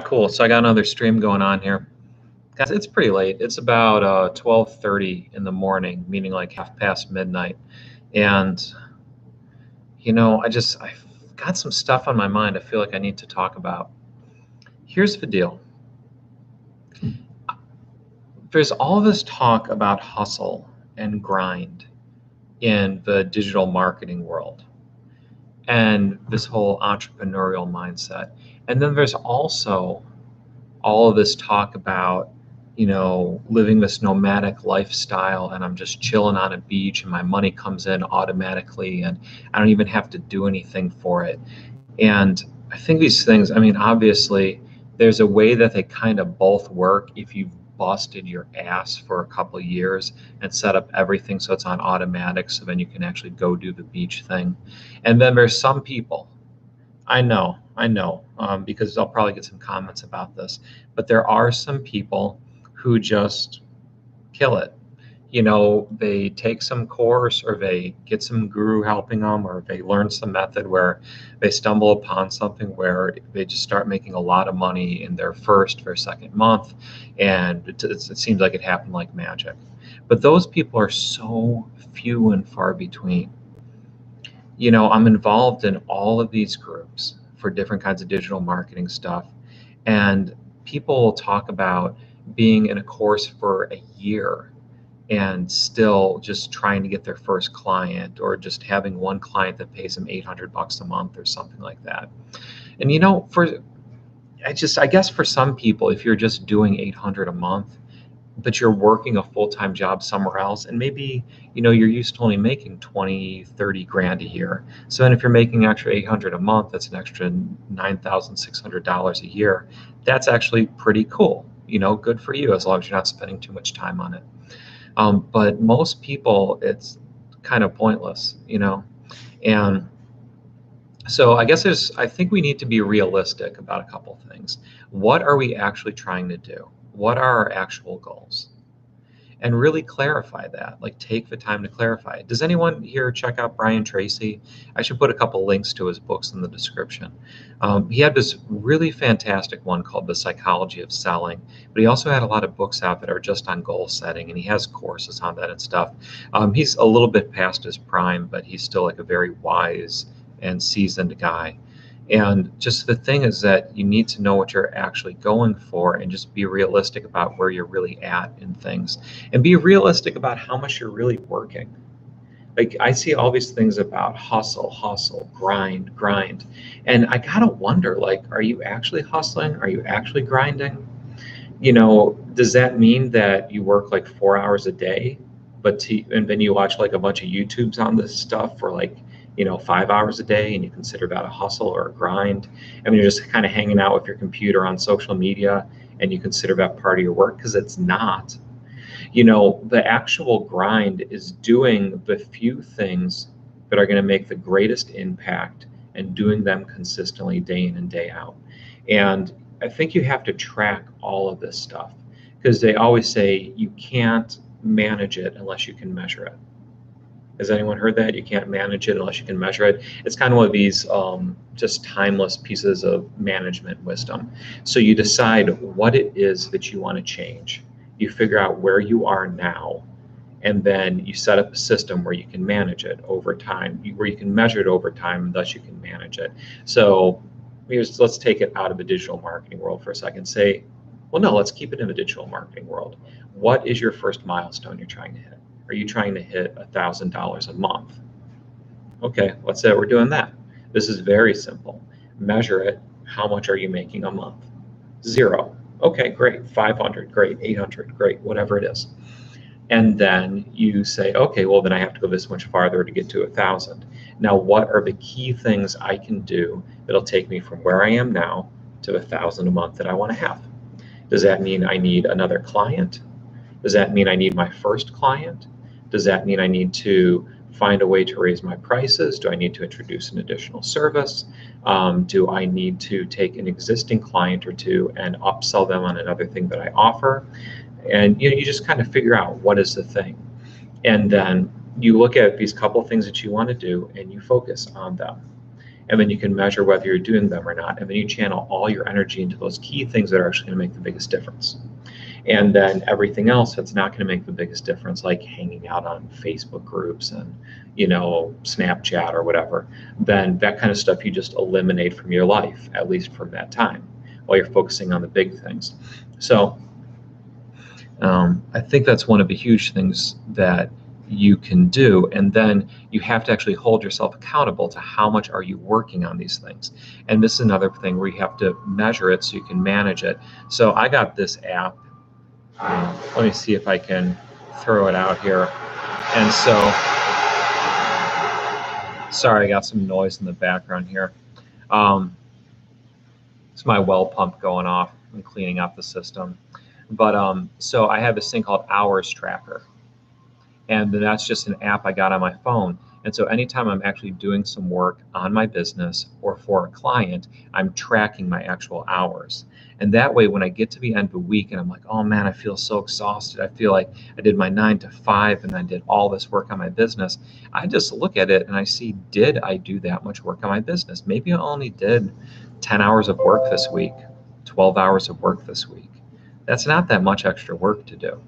Cool. So I got another stream going on here. Guys, it's pretty late. It's about 12:30 in the morning, meaning like half past midnight. And I've got some stuff on my mind I feel like I need to talk about. Here's the deal. There's all this talk about hustle and grind in the digital marketing world and this whole entrepreneurial mindset. And then there's also all of this talk about, living this nomadic lifestyle and I'm just chilling on a beach and my money comes in automatically and I don't even have to do anything for it. And I think these things, I mean, obviously, there's a way that they kind of both work if you've busted your ass for a couple of years and set up everything so it's on automatic so then you can actually go do the beach thing. And then there's some people, I know, because I'll probably get some comments about this, but there are some people who just kill it. They take some course or they get some guru helping them or they learn some method where they stumble upon something where they just start making a lot of money in their first or second month. And it seems like it happened like magic. But those people are so few and far between. I'm involved in all of these groups for different kinds of digital marketing stuff. And people will talk about being in a course for a year and still just trying to get their first client or just having one client that pays them $800 a month or something like that. And I guess for some people, if you're just doing 800 a month, but you're working a full-time job somewhere else and maybe you're used to only making 20, 30 grand a year. So then if you're making extra 800 a month, that's an extra $9,600 a year. That's actually pretty cool. Good for you as long as you're not spending too much time on it. But most people, it's kind of pointless. And so I think we need to be realistic about a couple things. What are we actually trying to do? What are our actual goals? And really clarify that, like take the time to clarify it. Does anyone here check out Brian Tracy? I should put a couple links to his books in the description. He had this really fantastic one called The Psychology of Selling, but he also had a lot of books out that are just on goal setting, and he has courses on that and stuff. He's a little bit past his prime, but he's still like a very wise and seasoned guy. And just the thing is that you need to know what you're actually going for and just be realistic about where you're really at in things and be realistic about how much you're really working. Like I see all these things about hustle, grind. And I gotta wonder, like, are you actually hustling? Are you actually grinding? Does that mean that you work like 4 hours a day, and then you watch like a bunch of YouTubes on this stuff for like 5 hours a day and you consider that a hustle or a grind? I mean, you're just kind of hanging out with your computer on social media and you consider that part of your work, because it's not. The actual grind is doing the few things that are going to make the greatest impact and doing them consistently day in and day out. And I think you have to track all of this stuff, because they always say you can't manage it unless you can measure it. Has anyone heard that? You can't manage it unless you can measure it. It's kind of one of these just timeless pieces of management wisdom. So you decide what it is that you want to change. You figure out where you are now, and then you set up a system where you can manage it over time, where you can measure it over time, and thus you can manage it. So let's take it out of the digital marketing world for a second. Say, well, no, let's keep it in the digital marketing world. What is your first milestone you're trying to hit? Are you trying to hit $1,000 a month? Okay, let's say we're doing that. This is very simple. Measure it. How much are you making a month? 0. Okay, great. 500, great. 800, great. Whatever it is. And then you say, okay, well, then I have to go this much farther to get to 1,000. Now, what are the key things I can do that'll take me from where I am now to 1,000 a month that I want to have? Does that mean I need another client? Does that mean I need my first client? Does that mean I need to find a way to raise my prices? Do I need to introduce an additional service? Do I need to take an existing client or two and upsell them on another thing that I offer? And you just kind of figure out what is the thing. And then you look at these couple things that you want to do and you focus on them. and then you can measure whether you're doing them or not, and then you channel all your energy into those key things that are actually going to make the biggest difference. And then everything else that's not going to make the biggest difference, like hanging out on Facebook groups and, Snapchat or whatever, then that kind of stuff you just eliminate from your life, at least for that time, while you're focusing on the big things. So I think that's one of the huge things that you can do. And then you have to actually hold yourself accountable to how much are you working on these things. And this is another thing where you have to measure it so you can manage it. So I got this app. Let me see if I can throw it out here. And so, sorry, I got some noise in the background here. It's my well pump going off and cleaning out the system. But so I have this thing called Hours Tracker. And then that's just an app I got on my phone. And so anytime I'm actually doing some work on my business or for a client, I'm tracking my actual hours. And that way, when I get to the end of the week and I'm like, oh man, I feel so exhausted. I feel like I did my 9 to 5 and I did all this work on my business. I just look at it and I see, did I do that much work on my business? Maybe I only did 10 hours of work this week, 12 hours of work this week. That's not that much extra work to do.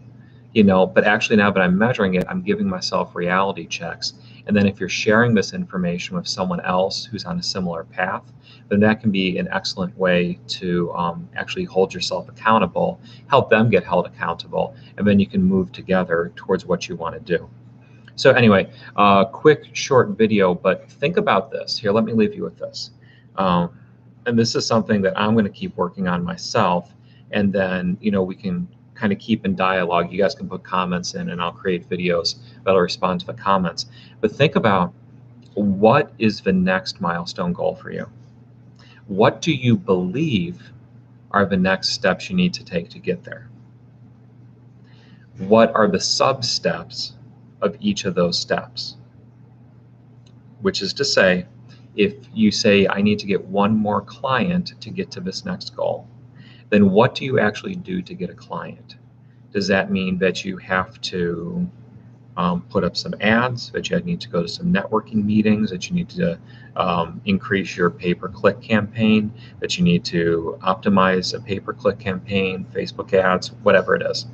But actually now that I'm measuring it, I'm giving myself reality checks. And then if you're sharing this information with someone else who's on a similar path, then that can be an excellent way to actually hold yourself accountable, help them get held accountable, and then you can move together towards what you want to do. So anyway, quick, short video, but think about this. Here, let me leave you with this. And this is something that I'm going to keep working on myself. And then, we can kind of keep in dialogue. You guys can put comments in and I'll create videos that'll respond to the comments. But think about, what is the next milestone goal for you? What do you believe are the next steps you need to take to get there? What are the sub-steps of each of those steps? Which is to say, if you say, I need to get one more client to get to this next goal, then what do you actually do to get a client? Does that mean that you have to put up some ads, that you need to go to some networking meetings, that you need to increase your pay-per-click campaign, that you need to optimize a pay-per-click campaign, Facebook ads, whatever it is?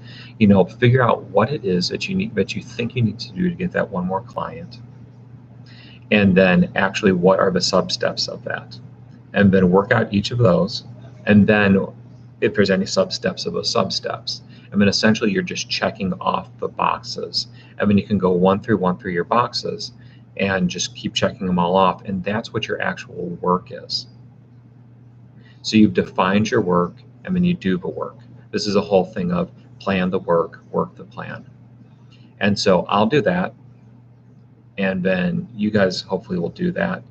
Figure out what it is that you think you need to do to get that one more client. And then actually, what are the sub-steps of that? And then work out each of those. And then if there's any sub-steps of those sub-steps. And then essentially you're just checking off the boxes. And then you can go one through your boxes and just keep checking them all off. And that's what your actual work is. So you've defined your work and then you do the work. This is a whole thing of plan the work, work the plan. And so I'll do that. And then you guys hopefully will do that.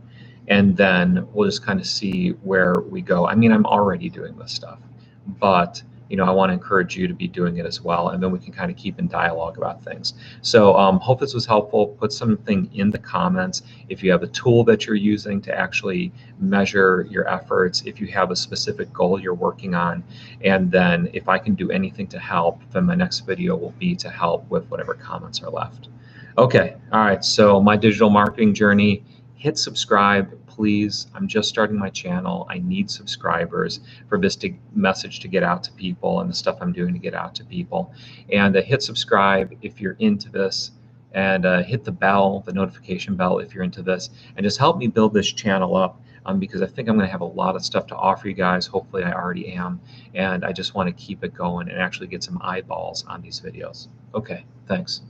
And then we'll just kind of see where we go. I mean, I'm already doing this stuff, but I want to encourage you to be doing it as well, and then we can kind of keep in dialogue about things. So hope this was helpful. Put something in the comments if you have a tool that you're using to actually measure your efforts, if you have a specific goal you're working on, and then if I can do anything to help, then my next video will be to help with whatever comments are left. Okay, all right, so my digital marketing journey. Hit subscribe, please. I'm just starting my channel. I need subscribers for this message to get out to people and the stuff I'm doing to get out to people. And hit subscribe if you're into this, and hit the bell, the notification bell if you're into this, and just help me build this channel up because I think I'm going to have a lot of stuff to offer you guys. Hopefully I already am, and I just want to keep it going and actually get some eyeballs on these videos. Okay, thanks.